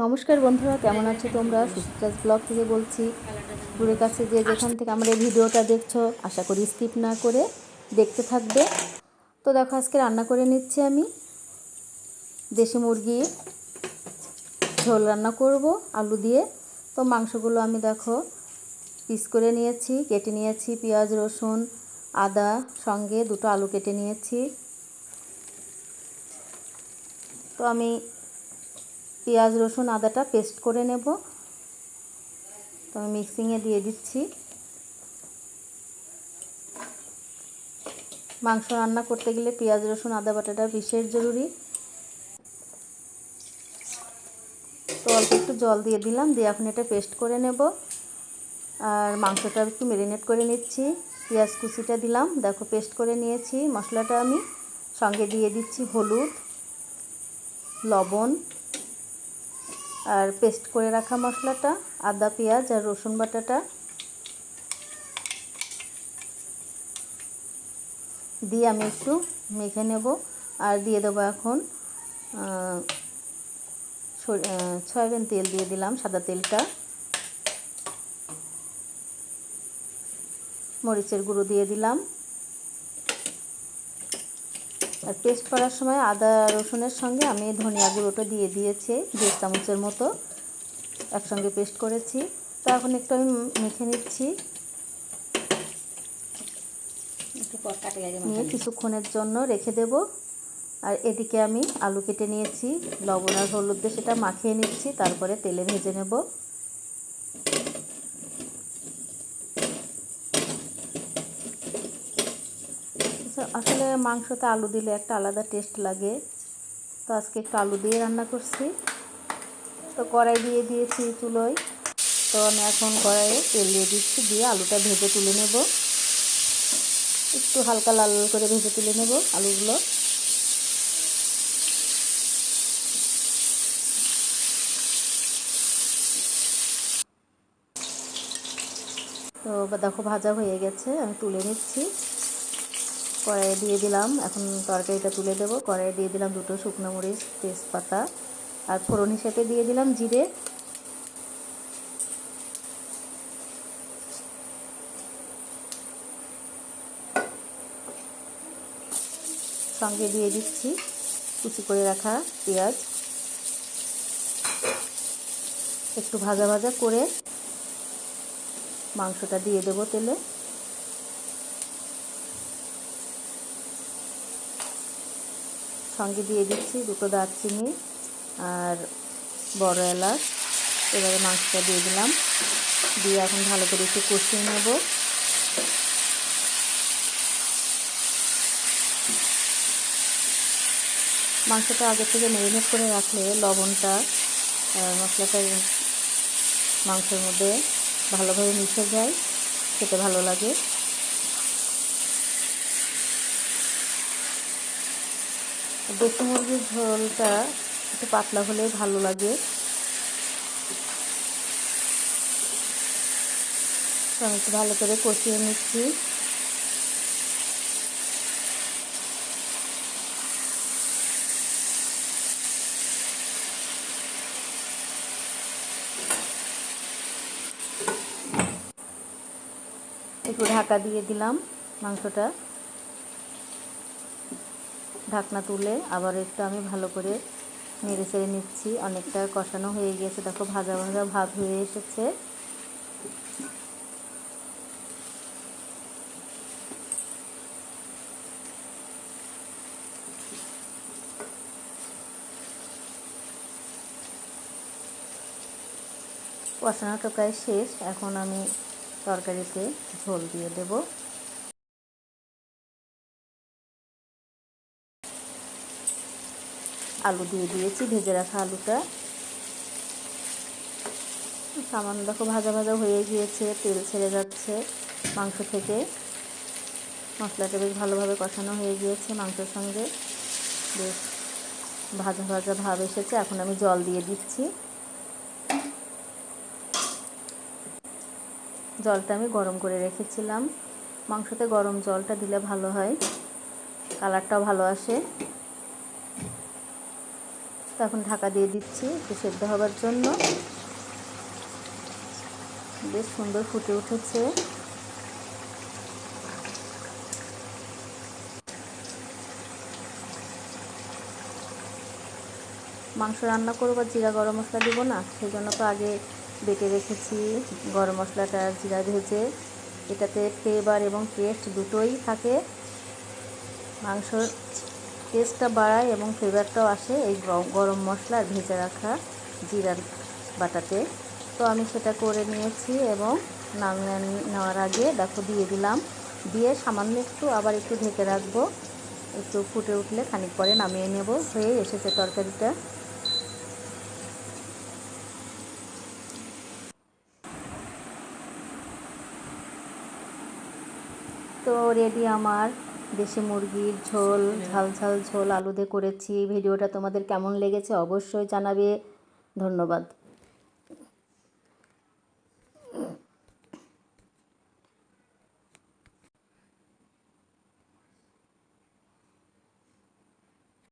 নমস্কার বন্ধুরা, কেমন আছো তোমরা? সুচিত্রাস ব্লগ থেকে বলছি। দূরের কাছে যে যেখান থেকে আমার এই ভিডিওটা দেখছো, আশা করি স্কিপ না করে দেখতে থাকবে। তো দেখো, আজকে রান্না করে নিচ্ছি আমি দেশি মুরগি ঝোল রান্না করব আলু দিয়ে। তো মাংসগুলো আমি দেখো পিস করে নিয়েছি, কেটে নিয়েছি, পেঁয়াজ রসুন আদা সঙ্গে দুটো আলু কেটে নিয়েছি। তো আমি পেঁয়াজ রসুন আদাটা পেস্ট করে নেব। তো আমি মিক্সিংয়ে দিয়ে দিচ্ছি। মাংস রান্না করতে গেলে পেঁয়াজ রসুন আদা বাটাটা বিশেষ জরুরি। তো অল্প একটু জল দিয়ে দিলাম, দিয়ে এখন এটা পেস্ট করে নেব। আর মাংসটা একটু ম্যারিনেট করে নিচ্ছি। পেঁয়াজ কুচিটা দিলাম, দেখো পেস্ট করে নিয়েছি। মশলাটা আমি সঙ্গে দিয়ে দিচ্ছি হলুদ, লবণ আর পেস্ট করে রাখা মশলাটা, আদা পেঁয়াজ আর রসুন বাটাটা দিয়ে আমি একটু মেখে নেব। আর দিয়ে দেবো এখন সয়াবিন তেল দিয়ে দিলাম, সাদা তেলটা। মরিচের গুঁড়ো দিয়ে দিলাম। আর পেস্ট করার সময় আদা রসুনের সঙ্গে আমি ধনিয়া গুঁড়োটা দিয়ে দিয়েছি 2 চামচের মতো, একসঙ্গে পেস্ট করেছি। তো এখন একটু আমি মেখে নিচ্ছি, নিয়ে কিছুক্ষণের জন্য রেখে দেব। আর এদিকে আমি আলু কেটে নিয়েছি, লবণ আর হলুদ দিয়ে সেটা মাখিয়ে নিচ্ছি, তারপরে তেলে ভেজে নেব। আসলে মাংসতে আলু দিলে একটা আলাদা টেস্ট লাগে, তো আজকে একটু আলু দিয়ে রান্না করছি। তো কড়াই দিয়ে দিয়েছি চুলোয়। তো আমি এখন কড়াইয়ে তেল দিয়ে দিচ্ছি, দিয়ে আলুটা ভেজে তুলে নেব। একটু হালকা লাল করে ভেজে তুলে নেব আলুগুলো। তো দেখো ভাজা হয়ে গেছে, আমি তুলে নিচ্ছি। কড়াইয়ে দিয়ে দিলাম, এখন তরকারিটা তুলে দেব। কড়াইয়ে দিয়ে দিলাম 2টো শুকনো মরিচ, তেজপাতা আর ফোড়ন হিসেবে দিয়ে দিলাম জিরে। সঙ্গে দিয়ে দিচ্ছি কুচি করে রাখা পেঁয়াজ। একটু ভাজা ভাজা করে মাংসটা দিয়ে দেব তেলে। সঙ্গে দিয়ে দিচ্ছি 2টো দারচিনি আর বড় এলাচ। এবারে মাংসটা দিয়ে দিলাম, দিয়ে এখন ভালো করে একটু কষিয়ে নেব। মাংসটা আগে থেকে ম্যারিনেট করে রাখলে লবণটা মশলাটা মাংসের মধ্যে ভালোভাবে মিশে যায়, খেতে ভালো লাগে। দেশি মুরগির ঝোলটা একটু পাতলা হলে ভালো লাগে। তো আমি একটু ভালো করে কষিয়ে নিচ্ছি। একটু ঢাকা দিয়ে দিলাম মাংসটা। ঢাকনা তুলে আবার একটু আমি ভালো করে নেড়ে চেড়ে নিচ্ছি। অনেকটা কষানো হয়ে গেছে, দেখো ভাজা ভাজা ভাব হয়ে এসেছে। কষানোটা প্রায় শেষ, এখন আমি তরকারিতে ঝোল দিয়ে দেব। আলু দিয়ে দিয়েছি, ভেজে রাখা আলুটা। সামান্য দেখো ভাজা ভাজা হয়ে গিয়েছে, তেল ছেড়ে যাচ্ছে মাংস থেকে। মশলাটা বেশ ভালোভাবে কষানো হয়ে গিয়েছে, মাংসের সঙ্গে বেশ ভাজা ভাজা ভাব এসেছে। এখন আমি জল দিয়ে দিচ্ছি। জলটা আমি গরম করে রেখেছিলাম। মাংসতে গরম জলটা দিলে ভালো হয়, কালারটাও ভালো আসে। তো এখন ঢাকা দিয়ে দিচ্ছি একটু সেদ্ধ হবার জন্য। বেশ সুন্দর ফুটে উঠেছে। মাংস রান্না করবো, জিরা গরম মশলা দিব না, সেই জন্য তো আগে বেটে রেখেছি গরম মশলাটা আর জিরা ভেজে। এটাতে ফ্লেভার এবং টেস্ট দুটোই থাকে, মাংসর টেস্টটা বাড়ায় এবং ফ্লেভারটাও আসে এই গরম মশলা আর ভেজে রাখা জিরার বাটাতে। তো আমি সেটা করে নিয়েছি এবং নামিয়ে নেওয়ার আগে দেখো দিয়ে দিলাম, দিয়ে সামান্য একটু আবার একটু ঢেকে রাখবো। একটু ফুটে উঠলে খানিক পরে নামিয়ে নেব। হয়ে এসেছে তরকারিটা। তো রেডি আমার দেশি মুরগির ঝোল, ঝাল ঝাল ঝোল আলু দিয়ে করেছি। ভিডিওটা তোমাদের কেমন লেগেছে অবশ্যই জানাবে। ধন্যবাদ।